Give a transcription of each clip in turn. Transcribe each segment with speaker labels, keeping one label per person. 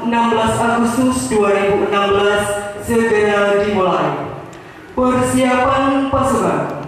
Speaker 1: 16 Agustus 2016 segera dimulai. Persiapan pasukan.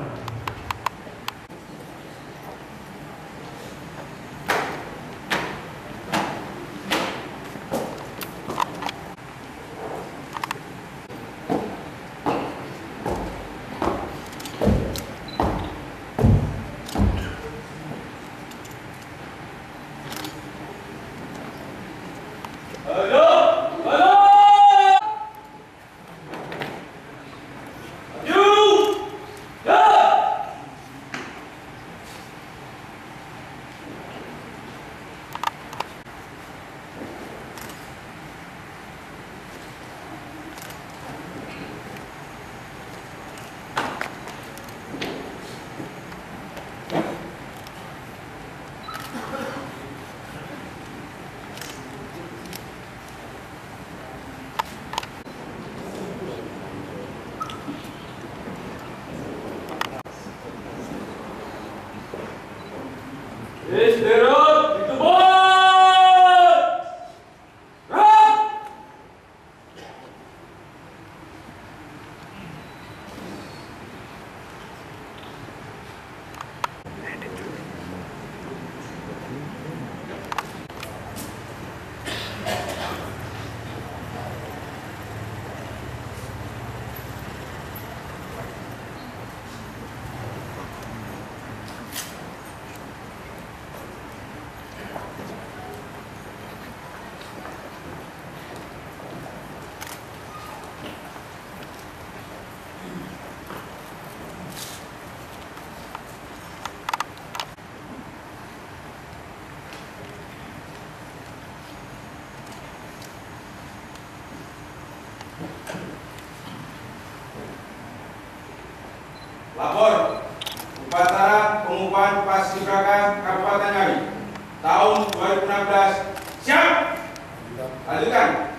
Speaker 2: Istirahat, ditebak!
Speaker 3: Lapor upacara pengukuhan Paskibraka Kabupaten Ngawi tahun 2016 siap. Lanjutkan.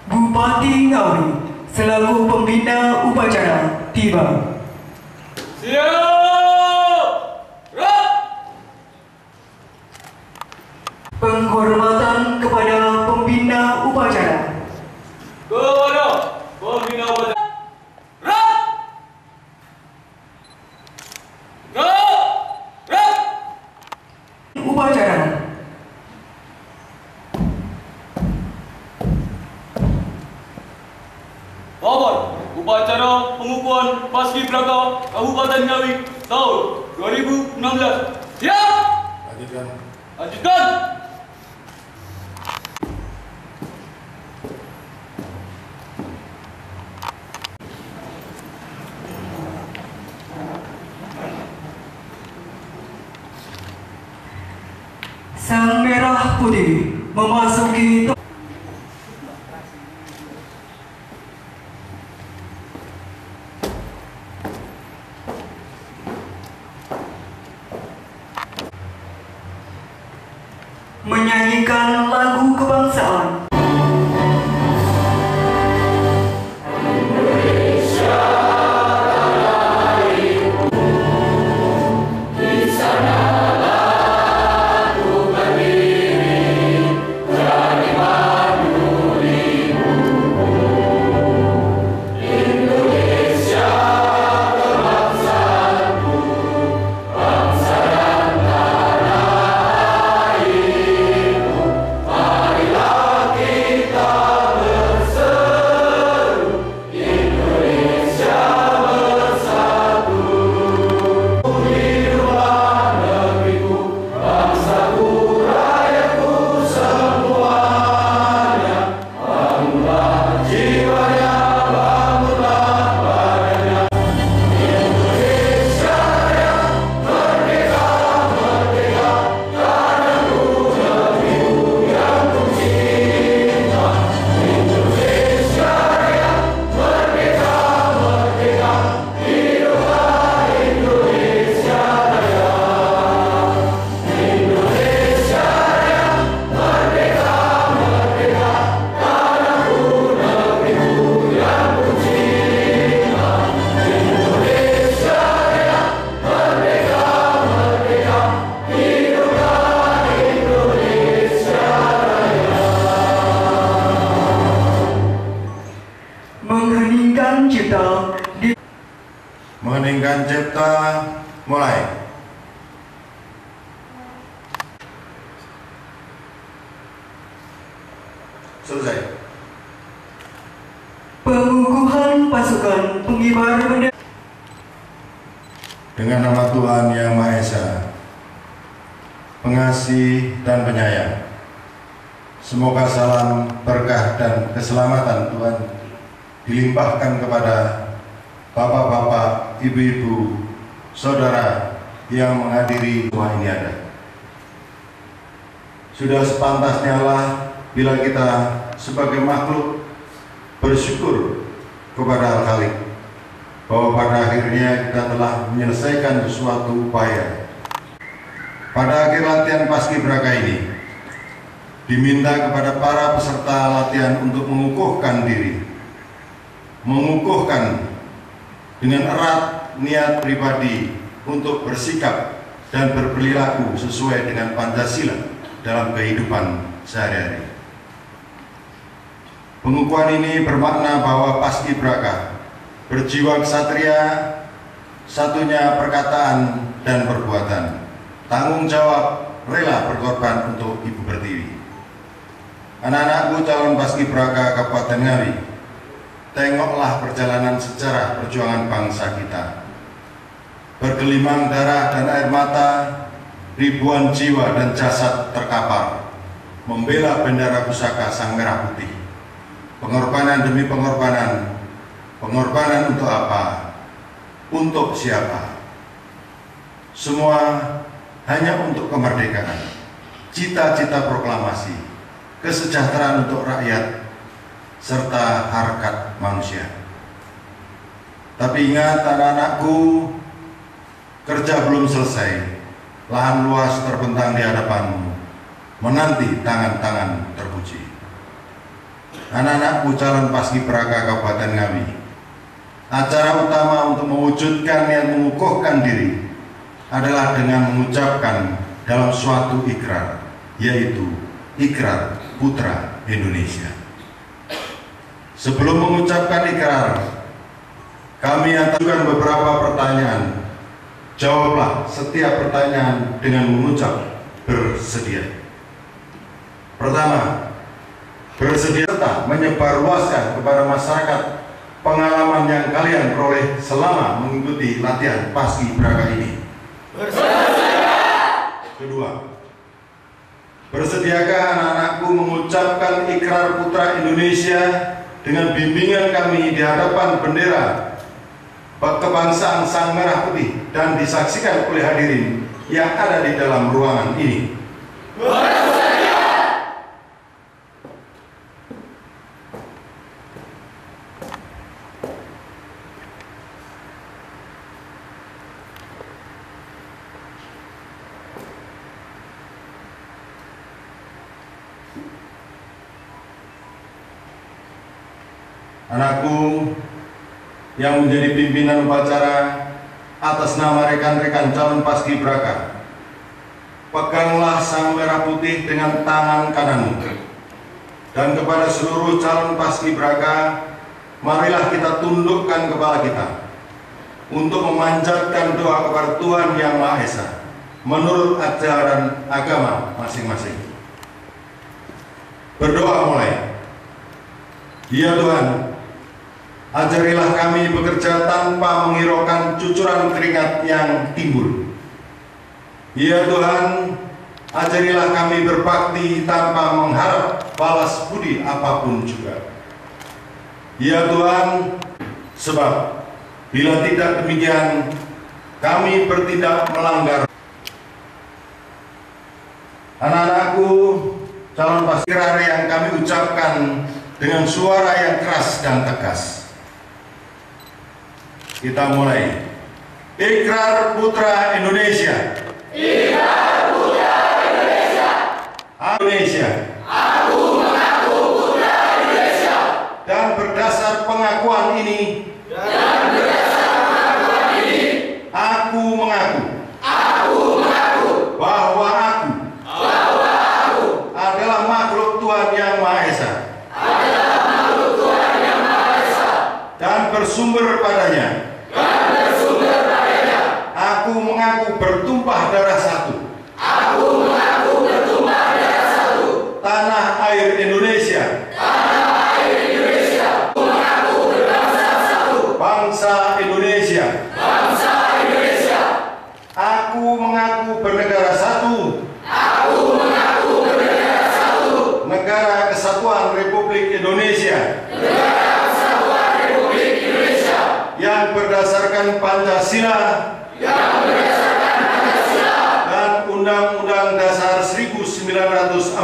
Speaker 1: Bupati Ngawi selaku pembina upacara tiba.
Speaker 2: Siap! Gerak!
Speaker 1: Penghormatan kepada pembina upacara.
Speaker 2: Kepada pembina upacara. Gerak! Gerak! Gerak!
Speaker 1: Upacara.
Speaker 2: Lapor upacara pengukuhan Paskibraka Kabupaten Ngawi tahun 2016 siap!
Speaker 3: Lanjutkan.
Speaker 2: Lanjutkan!
Speaker 1: Sang merah putih memasuki menyanyikan lagu kebangsaan.
Speaker 4: Mulai. Selesai.
Speaker 1: Pengukuhan pasukan pengibar bendera.
Speaker 4: Dengan nama Tuhan Yang Maha Esa, Pengasih dan Penyayang, semoga salam, berkah, dan keselamatan Tuhan dilimpahkan kepada bapak-bapak, ibu-ibu, saudara yang menghadiri semua ini ada. Sudah sepantasnya lah bila kita sebagai makhluk bersyukur kepada Al-Khalik bahwa pada akhirnya kita telah menyelesaikan sesuatu upaya. Pada akhir latihan Paskibraka ini diminta kepada para peserta latihan untuk mengukuhkan diri, mengukuhkan dengan erat niat pribadi untuk bersikap dan berperilaku sesuai dengan Pancasila dalam kehidupan sehari-hari. Pengukuhan ini bermakna bahwa Paskibraka berjiwa ksatria, satunya perkataan dan perbuatan, tanggung jawab, rela berkorban untuk Ibu Pertiwi. Anak-anakku calon Paskibraka Kabupaten Ngawi, tengoklah perjalanan sejarah perjuangan bangsa kita. Bergelimang darah dan air mata, ribuan jiwa dan jasad terkapar, membela bendera pusaka Sang Merah Putih. Pengorbanan demi pengorbanan, pengorbanan untuk apa? Untuk siapa? Semua hanya untuk kemerdekaan, cita-cita proklamasi, kesejahteraan untuk rakyat, serta harkat manusia. Tapi ingat anak-anakku, kerja belum selesai, lahan luas terbentang di hadapanmu, menanti tangan-tangan terpuji. Anak-anakku calon Paskibraka Kabupaten Ngawi, acara utama untuk mewujudkan yang mengukuhkan diri adalah dengan mengucapkan dalam suatu ikrar, yaitu Ikrar Putra Indonesia. Sebelum mengucapkan ikrar, kami ajukan beberapa pertanyaan. Jawablah setiap pertanyaan dengan mengucap bersedia. Pertama, bersedia serta menyebarluaskan kepada masyarakat pengalaman yang kalian peroleh selama mengikuti latihan Paskibraka ini. Bersedia. Kedua, bersediakah anak-anakku mengucapkan ikrar Putra Indonesia dengan bimbingan kami di hadapan bendera kebangsaan Sang Merah Putih dan disaksikan oleh hadirin yang ada di dalam ruangan ini? Bersedia. Anakku yang menjadi pimpinan upacara, atas nama rekan-rekan calon Paskibraka, peganglah Sang Merah Putih dengan tangan kananmu. Dan kepada seluruh calon Paskibraka, marilah kita tundukkan kepala kita untuk memanjatkan doa kepada Tuhan Yang Maha Esa menurut ajaran agama masing-masing. Berdoa mulai. Ya Tuhan, ajarilah kami bekerja tanpa menghiraukan cucuran keringat yang timbul. Ya Tuhan, ajarilah kami berbakti tanpa mengharap balas budi apapun juga. Ya Tuhan, sebab bila tidak demikian, kami bertindak melanggar. Anak-anakku, calon Paskibraka yang kami ucapkan dengan suara yang keras dan tegas. Kita mulai. Ikrar Putra Indonesia. Ikrar Putra Indonesia. Indonesia. Aku mengaku Putra Indonesia. Dan berdasar pengakuan ini. Aku mengaku. Bahwa aku adalah makhluk Tuhan Yang Maha Esa. Dan bersumber padanya. Aku mengaku berdarah satu.
Speaker 5: Aku mengaku bertumpah darah satu.
Speaker 4: Tanah air Indonesia.
Speaker 5: Tanah air Indonesia. Aku mengaku berbangsa satu.
Speaker 4: Bangsa Indonesia.
Speaker 5: Bangsa Indonesia.
Speaker 4: Aku mengaku bernegara satu.
Speaker 5: Aku mengaku bernegara satu.
Speaker 4: Negara Kesatuan Republik Indonesia.
Speaker 5: Negara Kesatuan Republik Indonesia.
Speaker 4: Yang berdasarkan Pancasila.
Speaker 5: Yang berdasarkan Pancasila.
Speaker 4: Dan Undang-Undang Dasar 1945.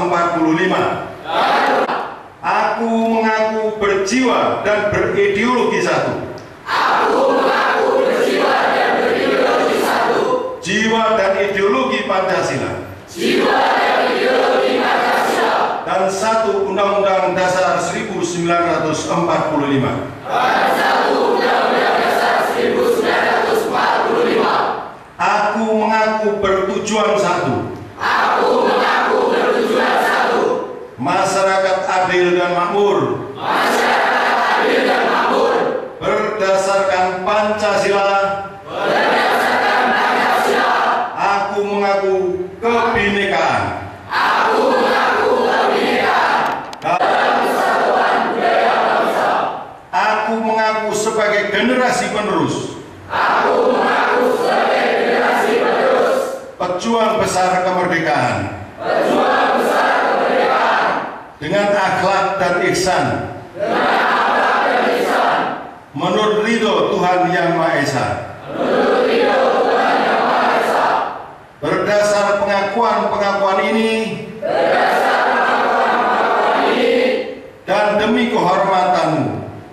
Speaker 4: Aku mengaku berjiwa dan berideologi satu.
Speaker 5: Aku mengaku berjiwa dan berideologi satu.
Speaker 4: Jiwa dan ideologi Pancasila.
Speaker 5: Jiwa dan ideologi Pancasila.
Speaker 4: Dan satu Undang-Undang Dasar 1945.
Speaker 5: Dan satu Undang-Undang Dasar 1945.
Speaker 4: Aku mengaku bertujuan satu.
Speaker 5: Aku mengaku bertujuan satu.
Speaker 4: Masyarakat adil dan makmur.
Speaker 5: Masyarakat adil dan makmur.
Speaker 4: Berdasarkan Pancasila.
Speaker 5: Berdasarkan Pancasila.
Speaker 4: Aku mengaku kebinekaan.
Speaker 5: Aku mengaku kebinekaan. Dalam kesatuan budaya bangsa.
Speaker 4: Aku mengaku sebagai generasi penerus.
Speaker 5: Aku mengaku sebagai generasi penerus.
Speaker 4: Pejuang besar kemerdekaan.
Speaker 5: Pejuang besar kemerdekaan.
Speaker 4: Dengan akhlak dan ihsan.
Speaker 5: Dengan akhlak dan ihsan.
Speaker 4: Menurut ridho Tuhan Yang Maha Esa.
Speaker 5: Menurut ridho Tuhan Yang Maha Esa.
Speaker 4: Berdasar pengakuan-pengakuan ini.
Speaker 5: Berdasar pengakuan-pengakuan ini.
Speaker 4: Dan demi kehormatanmu.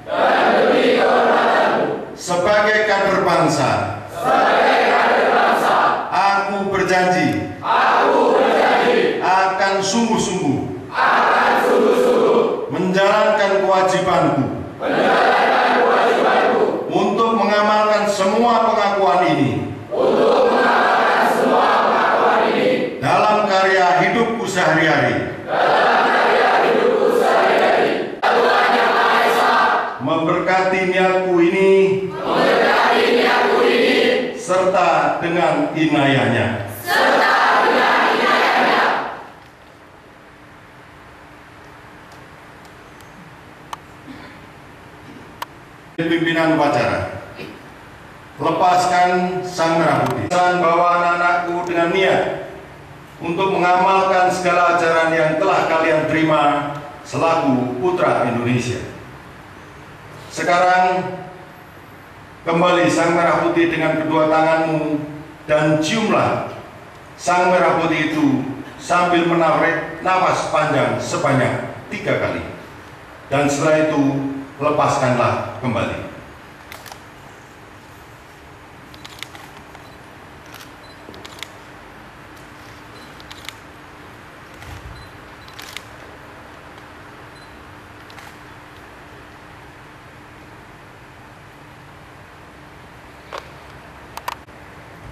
Speaker 5: Dan demi kehormatanmu.
Speaker 4: Sebagai kader bangsa.
Speaker 5: Sebagai kader bangsa.
Speaker 4: Aku berjanji.
Speaker 5: Aku berjanji.
Speaker 4: Akan sungguh-sungguh.
Speaker 5: Akan sungguh-sungguh.
Speaker 4: Menjalankan kewajibanku.
Speaker 5: Menjalankan kewajibanku.
Speaker 4: Untuk mengamalkan semua pengakuan ini.
Speaker 5: Untuk mengamalkan semua pengakuan ini.
Speaker 4: Dalam karya hidupku sehari-hari.
Speaker 5: Dalam karya hidupku sehari-hari. Tuhan Yang Maha Esa.
Speaker 4: Memberkati niatku ini.
Speaker 5: Memberkati niatku ini.
Speaker 4: Serta dengan inayahnya.
Speaker 5: Serta dengan inayahnya.
Speaker 4: Pimpinan upacara. Lepaskan sang merah putih. Dan bawa anak-anakku dengan niat untuk mengamalkan segala ajaran yang telah kalian terima selaku putra Indonesia. Sekarang kembali sang merah putih dengan kedua tanganmu dan ciumlah sang merah putih itu sambil menarik napas panjang sebanyak 3 kali. Dan setelah itu lepaskanlah kembali.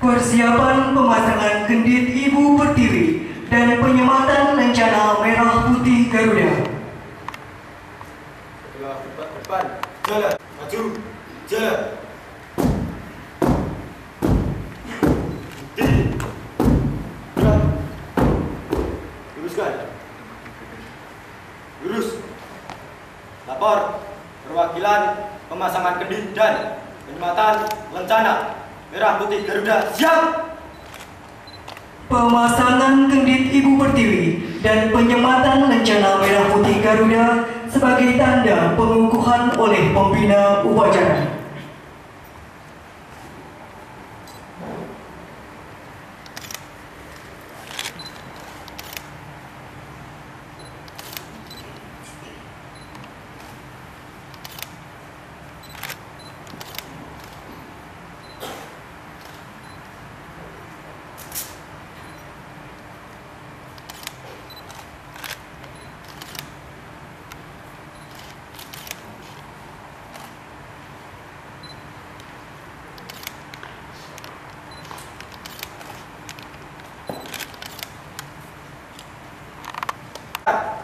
Speaker 1: Persiapan pemasangan kendit Ibu Pertiwi dan penyematan lencana merah putih Garuda.
Speaker 2: Depan, jalan, maju, jalan. Gerak. Luruskan. Lurus. Lapor perwakilan pemasangan kendit dan penyematan lencana merah putih Garuda siap.
Speaker 1: Pemasangan kendit Ibu Pertiwi dan penyematan lencana merah putih Garuda sebagai tanda pengukuhan oleh pembina upacara.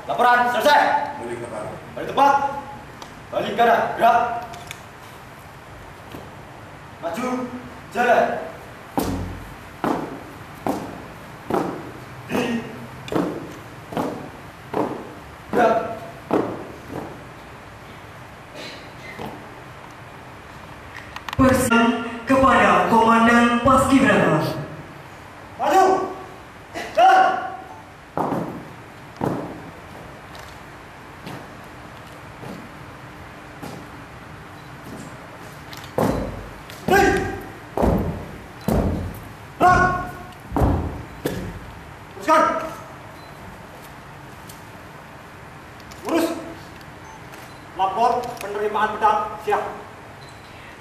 Speaker 2: Laporan selesai. Balik tempat. Balik kanan. Gerak. Maju. Jalan.
Speaker 1: dipersilakan kepada Komandan Paskibraka.
Speaker 2: Maju! Jalan! Teruskan! Urus! Lapor penerimaan pedang siap.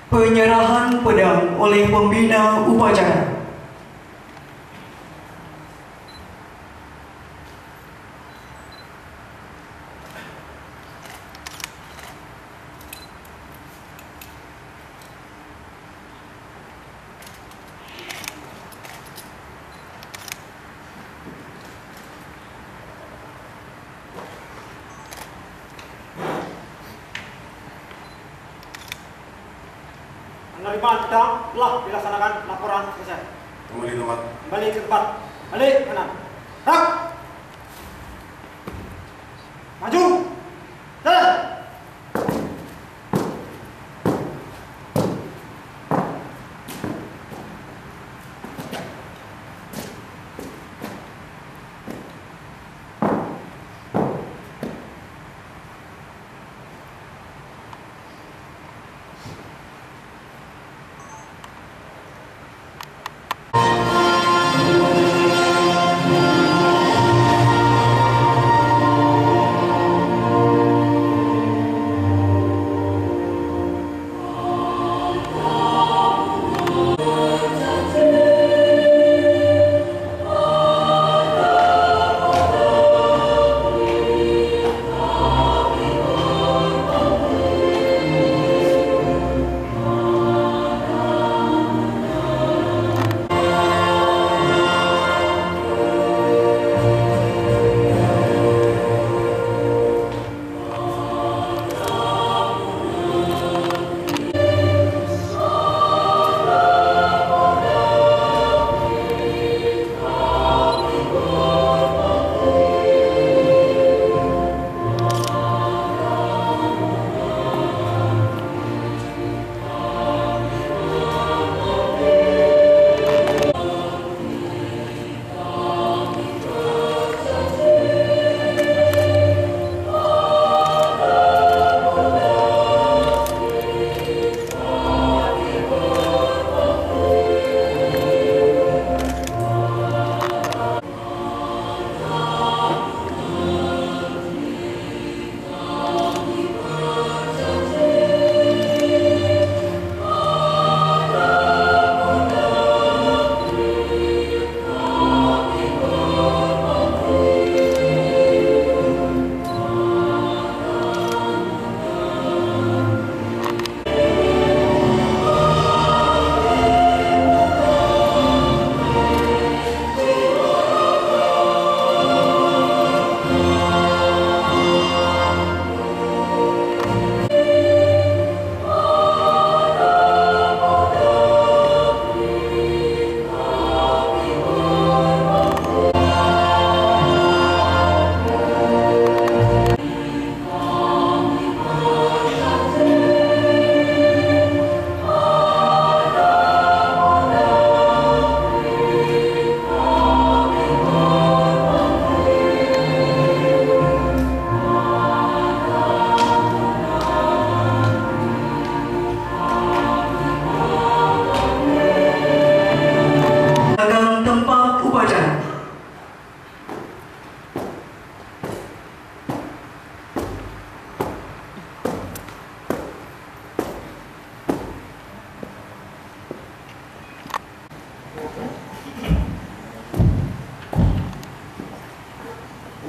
Speaker 1: Penyerahan pedang oleh pembina upacara.
Speaker 2: Penerimaan pedang telah dilaksanakan, laporan selesai.
Speaker 3: Kembali tempat.
Speaker 2: Kembali ke tempat. Balik kanan. Tak. Maju. Jalan.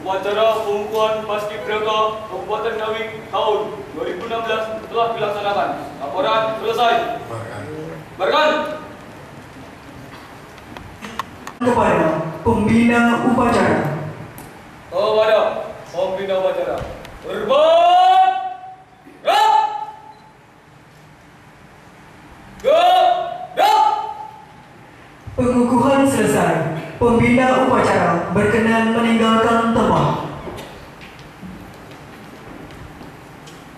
Speaker 6: Upacara pengukuhan Paskibraka Kabupaten Ngawi tahun 2016 telah dilaksanakan. Laporan selesai. Barkan.
Speaker 1: Kepada pembina upacara.
Speaker 6: Kepada pembina upacara. Hormat. Gerak. Gerak.
Speaker 1: Pengukuhan selesai. Pembina upacara berkenan meninggalkan tempat.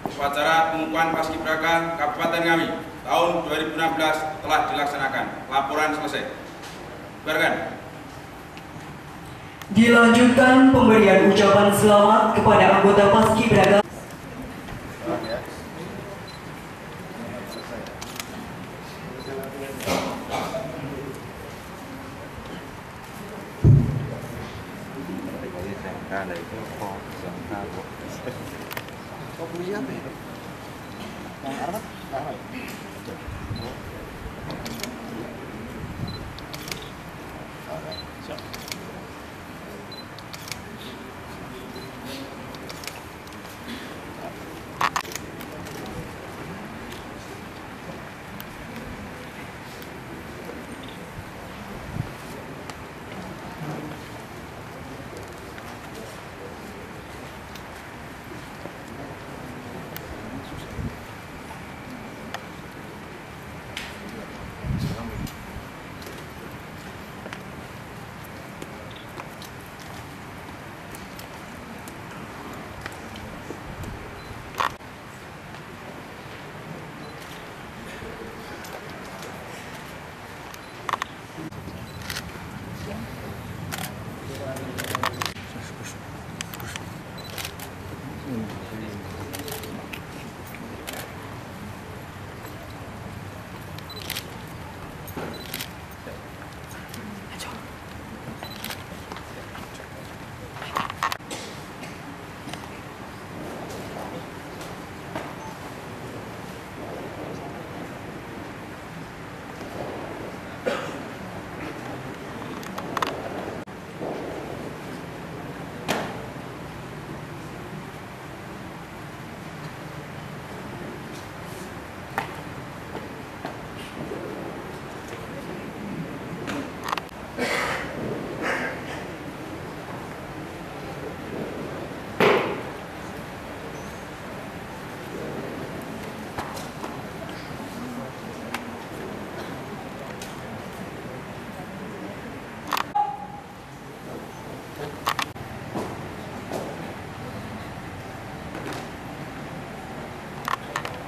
Speaker 3: Upacara pengukuhan Paskibraka Kabupaten Ngawi tahun 2016 telah dilaksanakan. Laporan selesai. Biarkan.
Speaker 1: Dilanjutkan pemberian ucapan selamat kepada anggota Paskibraka.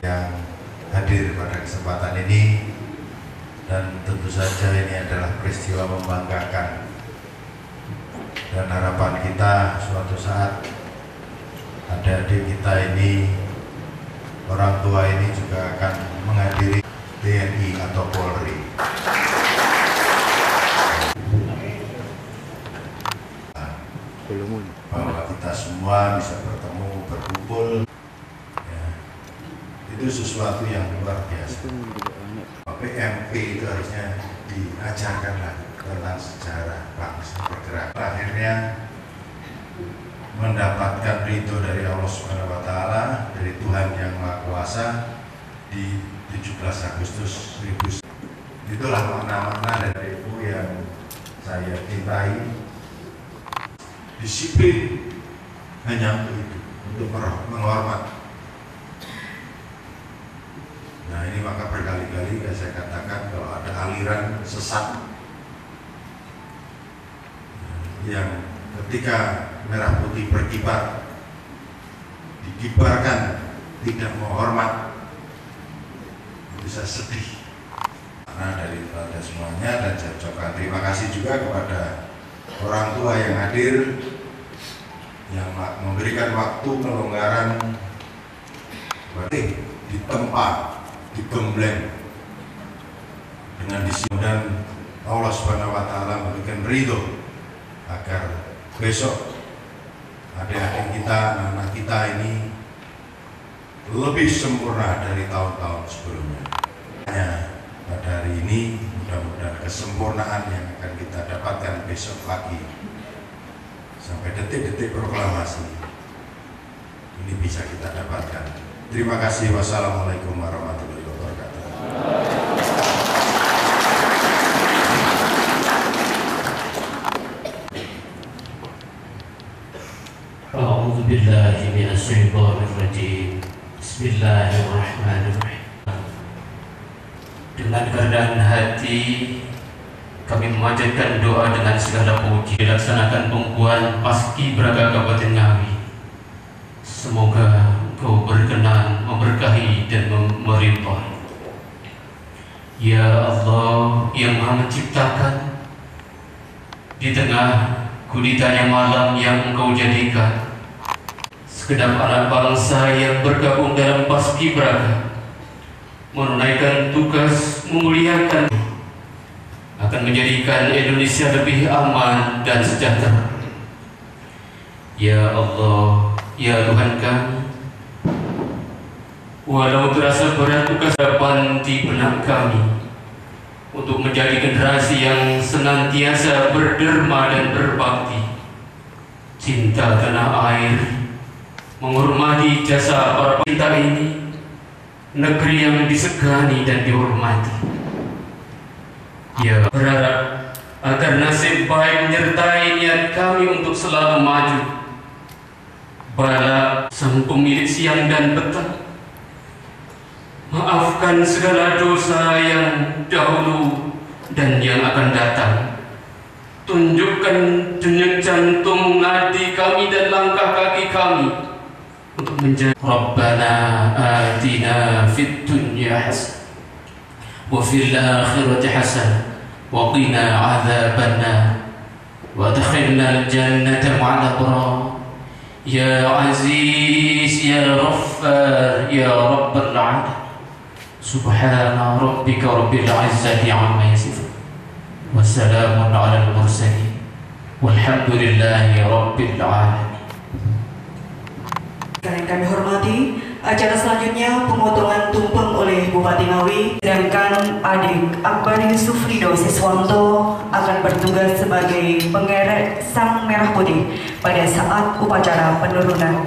Speaker 4: Yang hadir pada kesempatan ini, dan tentu saja ini adalah peristiwa membanggakan, dan harapan kita suatu saat adik-adik kita ini, orang tua ini juga akan menghadiri TNI atau Polri. Bahwa kita semua bisa bertemu, berkumpul, itu sesuatu yang luar biasa. PMP itu harusnya diajarkan lagi tentang sejarah bangsa bergerak. Akhirnya mendapatkan ridho dari Allah SWT, dari Tuhan Yang Maha Kuasa di 17 Agustus 1000. Itulah makna-makna dari Ibu yang saya cintai. Disiplin hanya untuk itu, untuk menghormat. Nah, ini maka berkali-kali saya katakan kalau ada aliran sesat yang ketika merah putih berkibar, dikibarkan tidak mau hormat, bisa sedih. Karena dari pada semuanya, dan saya ucapkan terima kasih juga kepada orang tua yang hadir, yang memberikan waktu kelonggaran di tempat, digembleng dengan disiplin, dan Allah Subhanahu wa Ta'ala memberikan ridho agar besok adik-adik kita, anak kita ini lebih sempurna dari tahun-tahun sebelumnya. Pada hari ini mudah-mudahan kesempurnaan yang akan kita dapatkan besok pagi sampai detik-detik proklamasi ini bisa kita dapatkan. Terima kasih. Wassalamualaikum warahmatullahi wabarakatuh.
Speaker 7: A'udzu billahi minasy syaithanir rajim. Bismillahirrahmanirrahim. Dengan kerendahan hati kami memanjatkan doa dengan segala puji dilaksanakan pengukuhan Paskibraka Kabupaten Ngawi. Semoga Engkau berkenan memberkahi dan meridhoi. Ya Allah yang Maha Menciptakan, di tengah gulitanya malam yang Engkau jadikan, segenap anak bangsa yang bergabung dalam Paskibraka menunaikan tugas memuliakan, akan menjadikan Indonesia lebih aman dan sejahtera. Ya Allah, ya Tuhan kami, walau terasa berat tugas depan di benak kami untuk menjadi generasi yang senantiasa berderma dan berbakti, cinta tanah air, menghormati jasa para kita ini, negeri yang disegani dan dihormati. Ya, berharap agar nasib baik menyertai niat kami untuk selalu maju. Bala Sang Pemilik siang dan petang, maafkan segala dosa yang dahulu dan yang akan datang. Tunjukkan denyut jantung nadi kami dan langkah kaki kami untuk menjadi Rabbana atina fid dunya hasanah wa fil akhirati hasanah wa qina adzabannar wa adkhilna al-jannata ma'al abrar. Ya Aziz, Ya Ghaffar, Ya Rabbal Alamin. Subhana rabbika rabbil izzati amma yasifun, wassalamun alal mursalin, walhamdulillahi rabbil alamin.
Speaker 1: Yang kami hormati, acara selanjutnya pemotongan tumpeng oleh Bupati Ngawi, sedangkan adik Akbar Yusuf Rido Siswanto akan bertugas sebagai pengerek sang merah putih pada saat upacara penurunan.